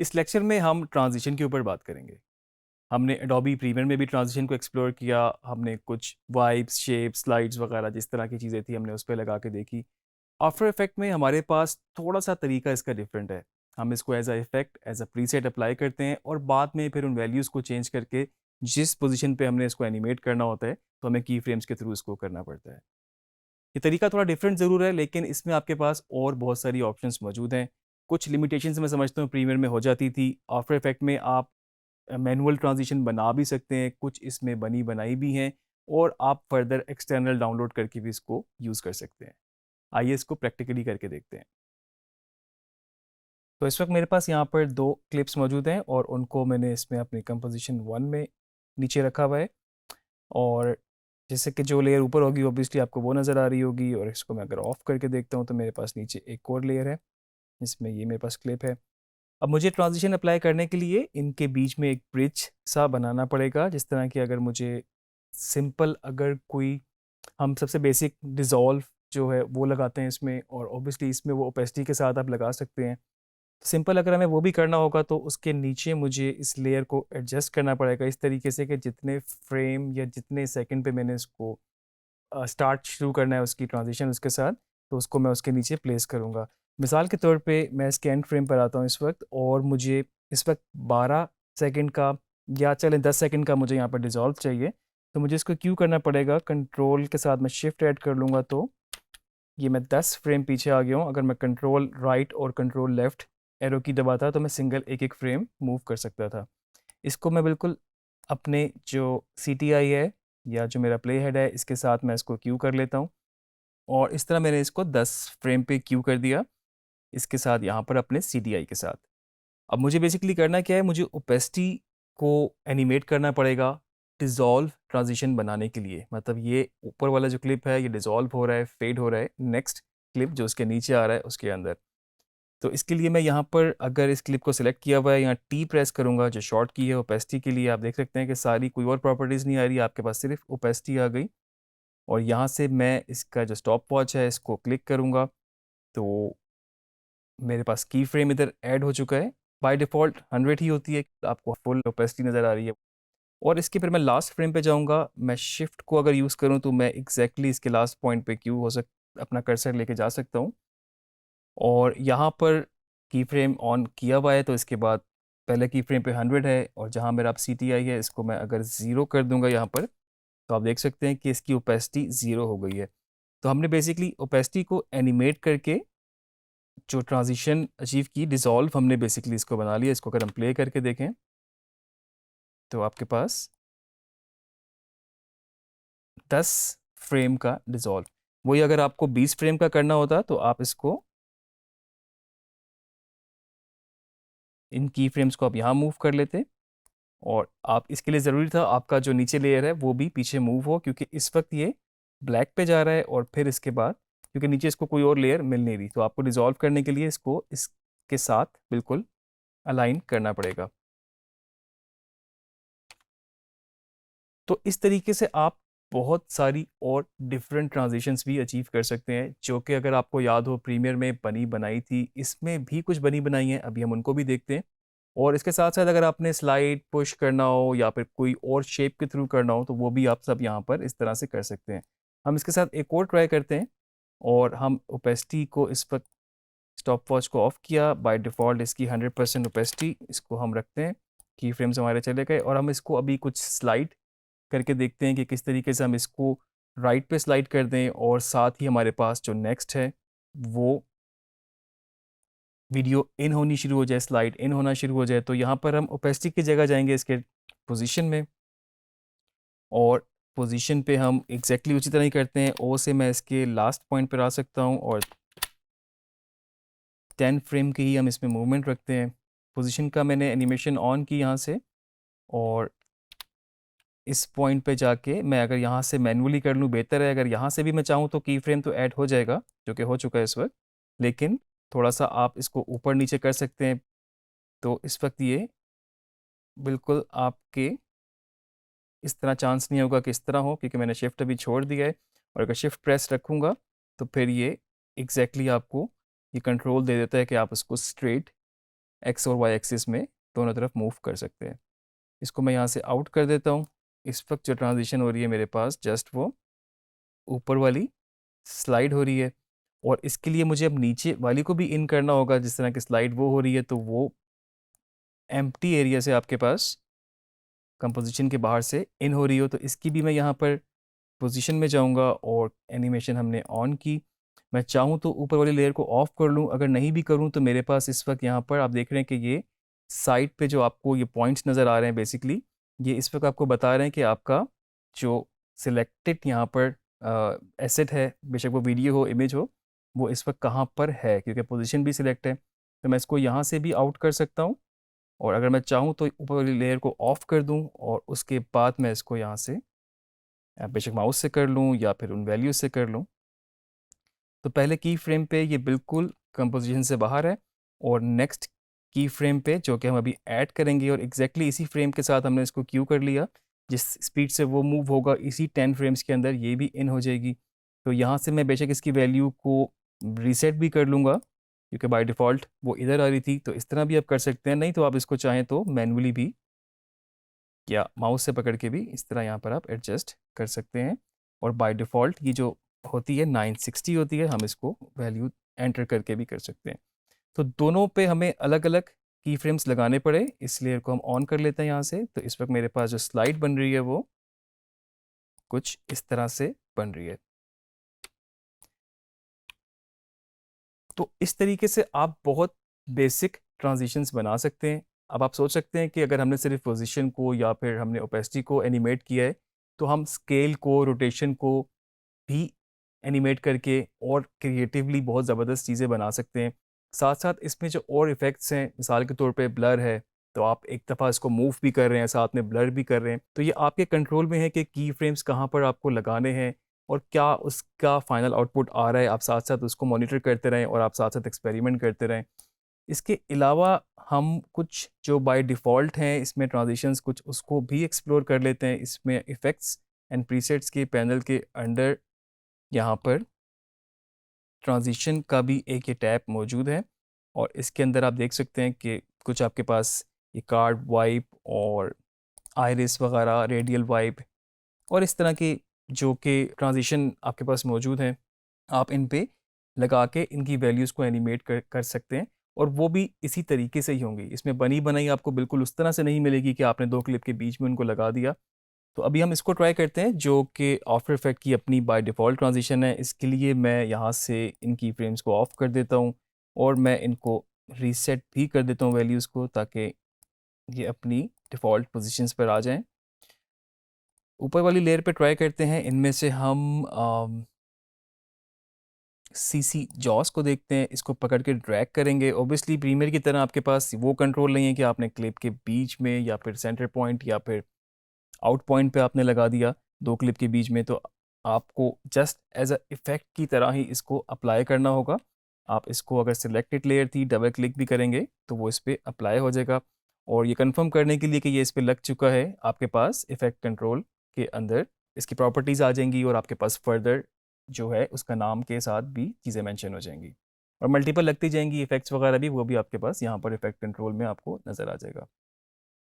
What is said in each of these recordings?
इस लेक्चर में हम ट्रांजिशन के ऊपर बात करेंगे। हमने एडोबी प्रीमियर में भी ट्रांजिशन को एक्सप्लोर किया। हमने कुछ वाइब्स, शेप्स, स्लाइड्स वगैरह जिस तरह की चीज़ें थी हमने उस पे लगा के देखी। आफ्टर इफेक्ट में हमारे पास थोड़ा-सा तरीका इसका डिफरेंट है। हम इसको as a effect, as a preset apply करते हैं और बाद में फिर उन वैल्यूज़ को चेंज करके जिस पोज़ीशन पे हमने इसको एनिमेट करना होता है, तो हमें की फ्रेम्स के थ्रू इसको करना पड़ता है। ये तरीका थोड़ा डिफरेंट ज़रूर है, लेकिन इसमें आपके पास और बहुत सारी ऑप्शंस मौजूद हैं। कुछ लिमिटेशंस मैं समझता हूँ प्रीमियर में हो जाती थी। आफ्टर इफेक्ट में आप मैनुअल ट्रांजिशन बना भी सकते हैं, कुछ इसमें बनी बनाई भी हैं और आप फर्दर एक्सटर्नल डाउनलोड करके भी इसको यूज़ कर सकते हैं। आइए इसको प्रैक्टिकली करके देखते हैं। तो इस वक्त मेरे पास यहाँ पर 2 क्लिप्स मौजूद हैं और उनको मैंने इसमें अपनी कंपोज़िशन 1 में नीचे रखा हुआ है और जैसे कि जो लेयर ऊपर होगी ऑब्वियसली आपको वो नज़र आ रही होगी और इसको मैं अगर ऑफ़ करके देखता हूँ तो मेरे पास नीचे एक और लेयर है, जिसमें ये मेरे पास क्लिप है। अब मुझे ट्रांजिशन अप्लाई करने के लिए इनके बीच में एक ब्रिज सा बनाना पड़ेगा, जिस तरह की अगर मुझे सिंपल अगर कोई हम सबसे बेसिक डिज़ोल्व जो है वो लगाते हैं इसमें और ऑब्वियसली इसमें वो ओपेसिटी के साथ आप लगा सकते हैं। सिंपल अगर हमें वो भी करना होगा तो उसके नीचे मुझे इस लेयर को एडजस्ट करना पड़ेगा इस तरीके से कि जितने फ्रेम या जितने सेकंड पे मैंने इसको स्टार्ट शुरू करना है उसकी ट्रांजिशन उसके साथ, तो उसको मैं उसके नीचे प्लेस करूँगा। मिसाल के तौर पे मैं इसके एंड फ्रेम पर आता हूँ इस वक्त और मुझे इस वक्त 12 सेकंड का या चलें 10 सेकंड का मुझे यहाँ पर डिज़ोल्व चाहिए, तो मुझे इसको क्यों करना पड़ेगा, कंट्रोल के साथ मैं शिफ्ट ऐड कर लूँगा तो ये मैं 10 फ्रेम पीछे आ गया हूँ। अगर मैं कंट्रोल राइट और कंट्रोल लेफ़्ट एरो की दबाता तो मैं सिंगल एक-एक फ्रेम मूव कर सकता था। इसको मैं बिल्कुल अपने जो CTI है या जो मेरा प्ले हेड है इसके साथ मैं इसको क्यू कर लेता हूँ और इस तरह मैंने इसको 10 फ्रेम पे क्यू कर दिया, इसके साथ यहाँ पर अपने CTI के साथ। अब मुझे बेसिकली करना क्या है, मुझे ओपेसिटी को एनिमेट करना पड़ेगा डिज़ोल्व ट्रांज़िशन बनाने के लिए। मतलब ये ऊपर वाला जो क्लिप है ये डिज़ोल्व हो रहा है, फेड हो रहा है, नेक्स्ट क्लिप जो उसके नीचे आ रहा है उसके अंदर। तो इसके लिए मैं यहाँ पर अगर इस क्लिप को सिलेक्ट किया हुआ है, यहाँ टी प्रेस करूँगा जो शॉर्ट की है ओपेसिटी के लिए, आप देख सकते हैं कि सारी कोई और प्रॉपर्टीज़ नहीं आ रही, आपके पास सिर्फ ओपेसिटी आ गई। और यहाँ से मैं इसका जो स्टॉप वॉच है इसको क्लिक करूँगा तो मेरे पास की फ्रेम इधर ऐड हो चुका है। बाय डिफ़ॉल्ट 100 ही होती है, आपको फुल ओपेसिटी नज़र आ रही है। और इसके फिर मैं लास्ट फ्रेम पे जाऊँगा, मैं शिफ्ट को अगर यूज़ करूँ तो मैं एग्ज़ैक्टली इसके लास्ट पॉइंट पे क्यू हो सक अपना कर्सर लेके जा सकता हूँ। और यहाँ पर की फ्रेम ऑन किया हुआ है तो इसके बाद पहले की फ्रेम पे 100 है और जहाँ मेरा अब CTI है इसको मैं अगर 0 कर दूँगा यहाँ पर, तो आप देख सकते हैं कि इसकी ओपेसिटी 0 हो गई है। तो हमने बेसिकली ओपेसिटी को एनिमेट करके जो ट्रांजिशन अचीव की, डिज़ोल्व हमने बेसिकली इसको बना लिया। इसको अगर हम प्ले करके देखें तो आपके पास 10 फ्रेम का डिज़ोल्व। वही अगर आपको 20 फ्रेम का करना होता तो आप इसको इन की फ्रेम्स को आप यहाँ मूव कर लेते और आप इसके लिए ज़रूरी था आपका जो नीचे लेयर है वो भी पीछे मूव हो, क्योंकि इस वक्त ये ब्लैक पे जा रहा है और फिर इसके बाद क्योंकि नीचे इसको कोई और लेयर मिल नहीं रही, तो आपको डिज़ोल्व करने के लिए इसको इसके साथ बिल्कुल अलाइन करना पड़ेगा। तो इस तरीके से आप बहुत सारी और डिफरेंट ट्रांजिशंस भी अचीव कर सकते हैं, जो कि अगर आपको याद हो प्रीमियर में बनी बनाई थी, इसमें भी कुछ बनी बनाई हैं, अभी हम उनको भी देखते हैं। और इसके साथ-साथ अगर आपने स्लाइड पुश करना हो या फिर कोई और शेप के थ्रू करना हो, तो वो भी आप सब यहाँ पर इस तरह से कर सकते हैं। हम इसके साथ एक और ट्राई करते हैं और हम ओपेसिटी को इस वक़्त स्टॉप वॉच को ऑफ किया, बाय डिफ़ॉल्ट इसकी 100% ओपेसिटी इसको हम रखते हैं। की फ्रेम्स हमारे चले गए और हम इसको अभी कुछ स्लाइड करके देखते हैं कि किस तरीके से हम इसको राइट पे स्लाइड कर दें और साथ ही हमारे पास जो नेक्स्ट है, वो वीडियो इन होनी शुरू हो जाए, स्लाइड इन होना शुरू हो जाए। तो यहाँ पर हम ओपेसिटी की जगह जाएँगे इसके पोज़ीशन में और पोज़ीशन पे हम एग्ज़ैक्टली उसी तरह ही करते हैं। ओ से मैं इसके लास्ट पॉइंट पर आ सकता हूँ और 10 फ्रेम की ही हम इसमें मूवमेंट रखते हैं। पोज़ीशन का मैंने एनिमेशन ऑन की यहाँ से और इस पॉइंट पे जाके मैं अगर यहाँ से मैन्युअली कर लूँ बेहतर है, अगर यहाँ से भी मैं चाहूँ तो की फ्रेम तो ऐड हो जाएगा, जो कि हो चुका है इस वक़्त। लेकिन थोड़ा-सा आप इसको ऊपर-नीचे कर सकते हैं, तो इस वक़्त ये बिल्कुल आपके इस तरह चांस नहीं होगा कि इस तरह हो, क्योंकि मैंने शिफ्ट अभी छोड़ दिया है और अगर शिफ्ट प्रेस रखूँगा, तो फिर ये एग्ज़ैक्टली आपको ये कंट्रोल दे देता है कि आप उसको स्ट्रेट एक्स और वाई एक्सिस में दोनों तरफ मूव कर सकते हैं। इसको मैं यहाँ से आउट कर देता हूँ। इस वक्त जो ट्रांजिशन हो रही है मेरे पास जस्ट वो ऊपर वाली स्लाइड हो रही है, और इसके लिए मुझे अब नीचे वाली को भी इन करना होगा। जिस तरह की स्लाइड वो हो रही है तो वो एम्प्टी एरिया से आपके पास कंपोजिशन के बाहर से इन हो रही हो, तो इसकी भी मैं यहाँ पर पोजीशन में जाऊँगा और एनिमेशन हमने ऑन की। मैं चाहूँ तो ऊपर वाली लेयर को ऑफ कर लूँ, अगर नहीं भी करूँ तो मेरे पास इस वक्त यहाँ पर आप देख रहे हैं कि ये साइड पे जो आपको ये पॉइंट्स नज़र आ रहे हैं, बेसिकली ये इस वक्त आपको बता रहे हैं कि आपका जो सिलेक्टेड यहाँ पर एसेट है, बेशक वो वीडियो हो इमेज हो, वो इस वक्त कहाँ पर है, क्योंकि पोजीशन भी सिलेक्ट है। तो मैं इसको यहाँ से भी आउट कर सकता हूँ, और अगर मैं चाहूँ तो ऊपर वाली लेयर को ऑफ कर दूँ और उसके बाद मैं इसको यहाँ से बेशक माउस से कर लूँ या फिर उन वैल्यूज से कर लूँ। तो पहले की फ्रेम पे ये बिल्कुल कंपोजिशन से बाहर है, और नेक्स्ट की फ्रेम पे जो कि हम अभी ऐड करेंगे, और एग्जैक्टली इसी फ्रेम के साथ हमने इसको क्यू कर लिया। जिस स्पीड से वो मूव होगा इसी 10 फ्रेम्स के अंदर ये भी इन हो जाएगी। तो यहाँ से मैं बेशक इसकी वैल्यू को रीसेट भी कर लूँगा, क्योंकि बाय डिफ़ॉल्ट वो इधर आ रही थी। तो इस तरह भी आप कर सकते हैं, नहीं तो आप इसको चाहें तो मैनुअली भी या माउस से पकड़ के भी इस तरह यहाँ पर आप एडजस्ट कर सकते हैं। और बाय डिफ़ॉल्ट ये जो होती है 960 होती है, हम इसको वैल्यू एंटर करके भी कर सकते हैं। तो दोनों पे हमें अलग अलग की फ्रेम्स लगाने पड़े, इस लेयर को हम ऑन कर लेते हैं यहाँ से। तो इस वक्त मेरे पास जो स्लाइड बन रही है वो कुछ इस तरह से बन रही है। तो इस तरीके से आप बहुत बेसिक ट्रांजिशंस बना सकते हैं। अब आप सोच सकते हैं कि अगर हमने सिर्फ पोजीशन को या फिर हमने ओपेसिटी को एनिमेट किया है, तो हम स्केल को, रोटेशन को भी एनिमेट करके और क्रिएटिवली बहुत ज़बरदस्त चीज़ें बना सकते हैं। साथ साथ इसमें जो और इफ़ेक्ट्स हैं, मिसाल के तौर पे ब्लर है, तो आप एक दफ़ा इसको मूव भी कर रहे हैं, साथ में ब्लर भी कर रहे हैं। तो ये आपके कंट्रोल में है कि की फ्रेम्स कहाँ पर आपको लगाने हैं और क्या उसका फाइनल आउटपुट आ रहा है। आप साथ साथ उसको मॉनिटर करते रहें और आप साथ साथ एक्सपेरिमेंट करते रहें। इसके अलावा हम कुछ जो बाय डिफ़ॉल्ट हैं इसमें ट्रांजिशंस, कुछ उसको भी एक्सप्लोर कर लेते हैं। इसमें इफ़ेक्ट्स एंड प्रीसेट्स के पैनल के अंडर यहाँ पर ट्रांजिशन का भी एक ये टैब मौजूद है, और इसके अंदर आप देख सकते हैं कि कुछ आपके पास ये कार्ड वाइप और आइरिस वगैरह, रेडियल वाइप और इस तरह के जो कि ट्रांजिशन आपके पास मौजूद हैं। आप इन पे लगा के इनकी वैल्यूज़ को एनिमेट कर सकते हैं, और वो भी इसी तरीके से ही होंगी। इसमें बनी बनाई आपको बिल्कुल उस तरह से नहीं मिलेगी कि आपने दो क्लिप के बीच में उनको लगा दिया। तो अभी हम इसको ट्राई करते हैं, जो कि आफ्टर इफेक्ट की अपनी बाय डिफ़ॉल्ट ट्रांजिशन है। इसके लिए मैं यहाँ से इन की फ्रेम्स को ऑफ कर देता हूँ, और मैं इनको रीसेट भी कर देता हूँ वैल्यूज़ को, ताकि ये अपनी डिफ़ॉल्ट पोजीशंस पर आ जाएं। ऊपर वाली लेयर पे ट्राई करते हैं। इनमें से हम सीसी जॉस को देखते हैं। इसको पकड़ के ड्रैग करेंगे। ऑब्वियसली प्रीमियर की तरह आपके पास वो कंट्रोल नहीं है कि आपने क्लिप के बीच में या फिर सेंटर पॉइंट या फिर आउट पॉइंट पे आपने लगा दिया दो क्लिप के बीच में। तो आपको जस्ट एज अ इफ़ेक्ट की तरह ही इसको अप्लाई करना होगा। आप इसको अगर सिलेक्टेड लेयर थी डबल क्लिक भी करेंगे तो वो इस पर अप्लाई हो जाएगा। और ये कंफर्म करने के लिए कि ये इस पर लग चुका है, आपके पास इफ़ेक्ट कंट्रोल के अंदर इसकी प्रॉपर्टीज़ आ जाएंगी, और आपके पास फर्दर जो है उसका नाम के साथ भी चीज़ें मेंशन हो जाएंगी, और मल्टीपल लगती जाएंगी इफ़ेक्ट्स वगैरह भी, वो भी आपके पास यहाँ पर इफ़ेक्ट कंट्रोल में आपको नज़र आ जाएगा।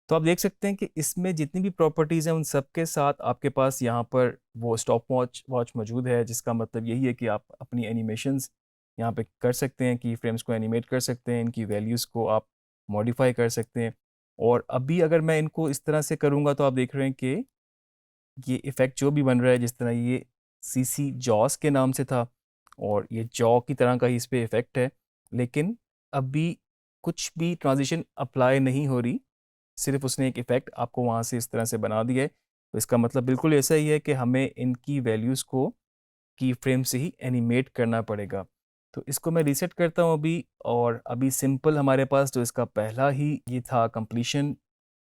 तो आप देख सकते हैं कि इसमें जितनी भी प्रॉपर्टीज़ हैं उन सब के साथ आपके पास यहाँ पर वो स्टॉप वॉच मौजूद है, जिसका मतलब यही है कि आप अपनी एनिमेशंस यहाँ पे कर सकते हैं, की फ्रेम्स को एनिमेट कर सकते हैं, इनकी वैल्यूज़ को आप मॉडिफाई कर सकते हैं। और अभी अगर मैं इनको इस तरह से करूँगा तो आप देख रहे हैं कि ये इफ़ेक्ट जो भी बन रहा है, जिस तरह ये सीसी जॉस के नाम से था और ये जॉ की तरह का ही इस पर इफ़ेक्ट है, लेकिन अभी कुछ भी ट्रांजिशन अप्लाई नहीं हो रही, सिर्फ उसने एक इफ़ेक्ट आपको वहाँ से इस तरह से बना दिया है। तो इसका मतलब बिल्कुल ऐसा ही है कि हमें इनकी वैल्यूज़ को की फ्रेम से ही एनिमेट करना पड़ेगा। तो इसको मैं रीसेट करता हूँ अभी, और अभी सिंपल हमारे पास जो इसका पहला ही ये था कंप्लीशन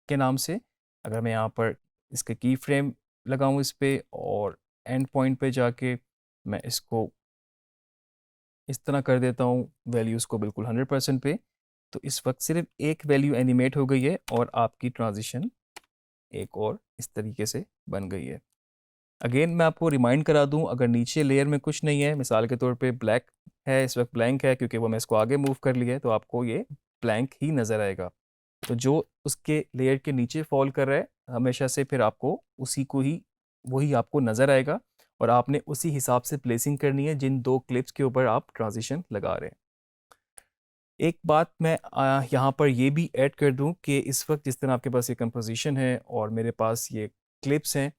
के नाम से। अगर मैं यहाँ पर इसके की फ्रेम लगाऊँ इस पे और एंड पॉइंट पे जाके मैं इसको इस तरह कर देता हूँ वैल्यूज़ को बिल्कुल 100% पे, तो इस वक्त सिर्फ एक वैल्यू एनिमेट हो गई है और आपकी ट्रांजिशन एक और इस तरीके से बन गई है। अगेन मैं आपको रिमाइंड करा दूं, अगर नीचे लेयर में कुछ नहीं है, मिसाल के तौर पे ब्लैक है, इस वक्त ब्लैंक है क्योंकि वो मैं इसको आगे मूव कर लिया है, तो आपको ये ब्लैंक ही नज़र आएगा। तो जो उसके लेयर के नीचे फॉल कर रहा है हमेशा से फिर आपको उसी को ही वही आपको नज़र आएगा और आपने उसी हिसाब से प्लेसिंग करनी है जिन 2 क्लिप्स के ऊपर आप ट्रांजिशन लगा रहे हैं। एक बात मैं यहाँ पर ये भी ऐड कर दूँ कि इस वक्त जिस तरह आपके पास ये कंपोजिशन है और मेरे पास ये क्लिप्स हैं,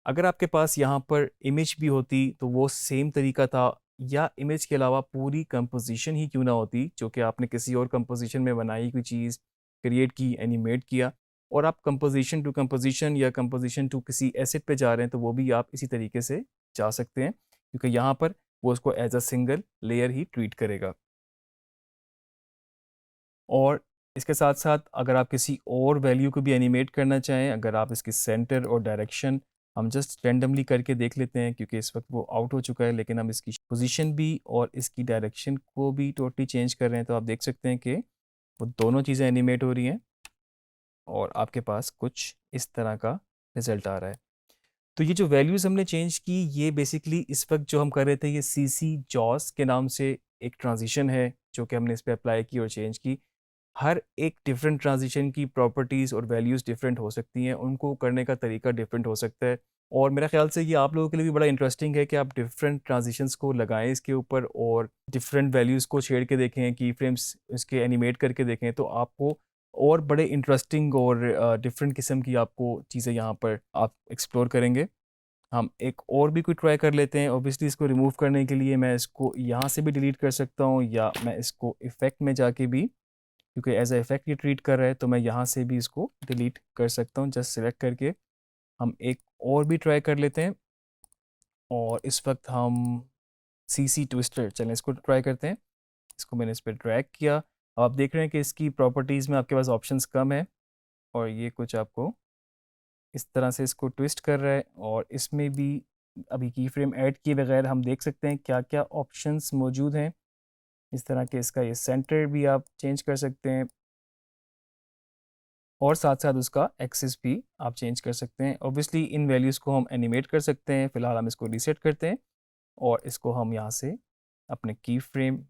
अगर आपके पास यहाँ पर इमेज भी होती तो वो सेम तरीका था, या इमेज के अलावा पूरी कंपोजिशन ही क्यों ना होती जो कि आपने किसी और कंपोजिशन में बनाई कोई चीज़ क्रिएट की, एनिमेट किया, और आप कंपोजिशन टू कंपोजिशन या कंपोजिशन टू किसी एसेट पे जा रहे हैं तो वो भी आप इसी तरीके से जा सकते हैं, क्योंकि यहाँ पर वो उसको एज अ सिंगल लेयर ही ट्रीट करेगा। और इसके साथ साथ अगर आप किसी और वैल्यू को भी एनिमेट करना चाहें, अगर आप इसकी सेंटर और डायरेक्शन हम जस्ट रैंडमली करके देख लेते हैं, क्योंकि इस वक्त वो आउट हो चुका है, लेकिन हम इसकी पोजीशन भी और इसकी डायरेक्शन को भी टोटली चेंज कर रहे हैं, तो आप देख सकते हैं कि वो दोनों चीज़ें एनिमेट हो रही हैं और आपके पास कुछ इस तरह का रिज़ल्ट आ रहा है। तो ये जो वैल्यूज़ हमने चेंज की, ये बेसिकली इस वक्त जो हम कर रहे थे, ये सीसी जॉस के नाम से एक ट्रांजिशन है जो कि हमने इस पे अप्लाई की और चेंज की। हर एक डिफरेंट ट्रांजिशन की प्रॉपर्टीज़ और वैल्यूज़ डिफरेंट हो सकती हैं, उनको करने का तरीका डिफरेंट हो सकता है, और मेरा ख्याल से ये आप लोगों के लिए भी बड़ा इंटरेस्टिंग है कि आप डिफरेंट ट्रांजिशंस को लगाएं इसके ऊपर और डिफरेंट वैल्यूज़ को छेड़ के देखें, की फ्रेम्स इसके एनिमेट करके देखें, तो आपको और बड़े इंटरेस्टिंग और डिफरेंट किस्म की आपको चीज़ें यहाँ पर आप एक्सप्लोर करेंगे। हम एक और भी कोई ट्राई कर लेते हैं। ऑब्वियसली इसको रिमूव करने के लिए मैं इसको यहाँ से भी डिलीट कर सकता हूँ, या मैं इसको इफ़ेक्ट में जाके भी, क्योंकि एज अ इफ़ेक्ट ये ट्रीट कर रहा है, तो मैं यहाँ से भी इसको डिलीट कर सकता हूँ जस्ट सिलेक्ट करके। हम एक और भी ट्राई कर लेते हैं, और इस वक्त हम सीसी ट्विस्टर, चलें इसको ट्राई करते हैं। इसको मैंने इस पर ड्रैग किया। अब आप देख रहे हैं कि इसकी प्रॉपर्टीज़ में आपके पास ऑप्शंस कम है, और ये कुछ आपको इस तरह से इसको ट्विस्ट कर रहा है, और इसमें भी अभी की फ्रेम ऐड किए बगैर हम देख सकते हैं क्या क्या ऑप्शंस मौजूद हैं। इस तरह के इसका ये सेंटर भी आप चेंज कर सकते हैं, और साथ साथ उसका एक्सिस भी आप चेंज कर सकते हैं। ऑब्वियसली इन वैल्यूज़ को हम एनिमेट कर सकते हैं। फ़िलहाल हम इसको रीसेट करते हैं, और इसको हम यहाँ से अपने की फ्रेम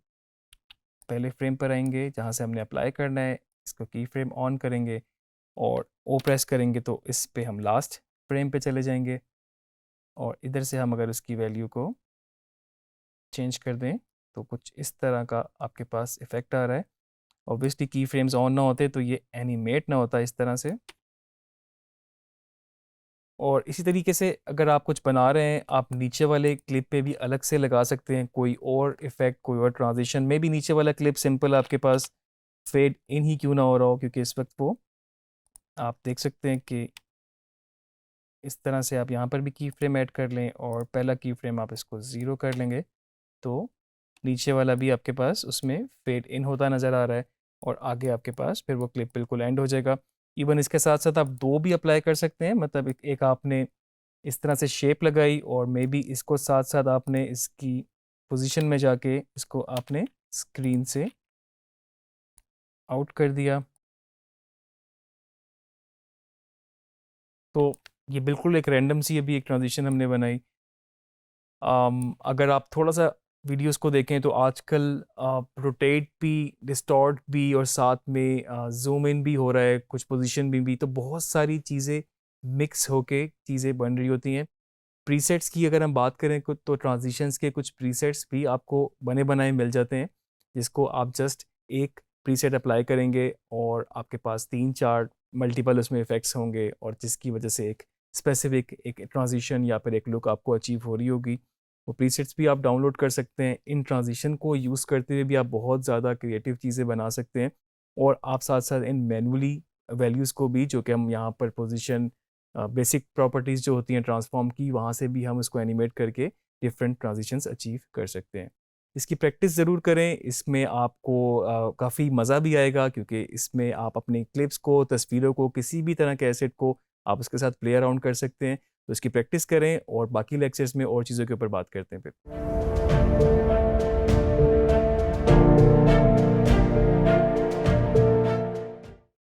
पहले फ्रेम पर आएंगे जहाँ से हमने अप्लाई करना है, इसको की फ्रेम ऑन करेंगे और ओ प्रेस करेंगे तो इस पे हम लास्ट फ्रेम पे चले जाएंगे, और इधर से हम अगर उसकी वैल्यू को चेंज कर दें तो कुछ इस तरह का आपके पास इफ़ेक्ट आ रहा है। ऑब्वियसली की फ्रेम्स ऑन ना होते तो ये एनिमेट ना होता इस तरह से। और इसी तरीके से अगर आप कुछ बना रहे हैं, आप नीचे वाले क्लिप पे भी अलग से लगा सकते हैं कोई और इफ़ेक्ट, कोई और ट्रांजिशन में भी। नीचे वाला क्लिप सिंपल आपके पास फेड इन ही क्यों ना हो रहा हो, क्योंकि इस वक्त वो आप देख सकते हैं कि इस तरह से आप यहाँ पर भी की फ्रेम ऐड कर लें, और पहला की फ्रेम आप इसको ज़ीरो कर लेंगे तो नीचे वाला भी आपके पास उसमें फेड इन होता नज़र आ रहा है, और आगे आपके पास फिर वो क्लिप बिल्कुल एंड हो जाएगा। इवन इसके साथ साथ आप दो भी अप्लाई कर सकते हैं, मतलब एक आपने इस तरह से शेप लगाई, और मे बी इसको साथ साथ आपने इसकी पोजीशन में जाके इसको आपने स्क्रीन से आउट कर दिया, तो ये बिल्कुल एक रैंडम सी अभी एक ट्रांजिशन हमने बनाई। अगर आप थोड़ा सा वीडियोस को देखें तो आजकल रोटेट भी, डिस्टॉर्ट भी, और साथ में जूम इन भी हो रहा है, कुछ पोजीशन भी, तो बहुत सारी चीज़ें मिक्स होके चीज़ें बन रही होती हैं। प्रीसेट्स की अगर हम बात करें तो ट्रांजिशंस के कुछ प्रीसेट्स भी आपको बने बनाए मिल जाते हैं, जिसको आप जस्ट एक प्रीसेट अप्लाई करेंगे और आपके पास 3-4 मल्टीपल उसमें इफ़ेक्ट्स होंगे, और जिसकी वजह से एक स्पेसिफिक एक ट्रांजिशन या फिर एक लुक आपको अचीव हो रही होगी। वो प्रीसेट्स भी आप डाउनलोड कर सकते हैं। इन ट्रांजिशन को यूज़ करते हुए भी आप बहुत ज़्यादा क्रिएटिव चीज़ें बना सकते हैं, और आप साथ साथ इन मैनुअली वैल्यूज़ को भी, जो कि हम यहाँ पर पोजीशन बेसिक प्रॉपर्टीज़ जो होती हैं ट्रांसफॉर्म की, वहाँ से भी हम उसको एनिमेट करके डिफरेंट ट्रांजिशंस अचीव कर सकते हैं। इसकी प्रैक्टिस ज़रूर करें, इसमें आपको काफ़ी मज़ा भी आएगा, क्योंकि इसमें आप अपने क्लिप्स को, तस्वीरों को, किसी भी तरह के एसेट को आप उसके साथ प्ले अराउंड कर सकते हैं। तो इसकी प्रैक्टिस करें, और बाकी लेक्चर्स में और चीज़ों के ऊपर बात करते हैं फिर।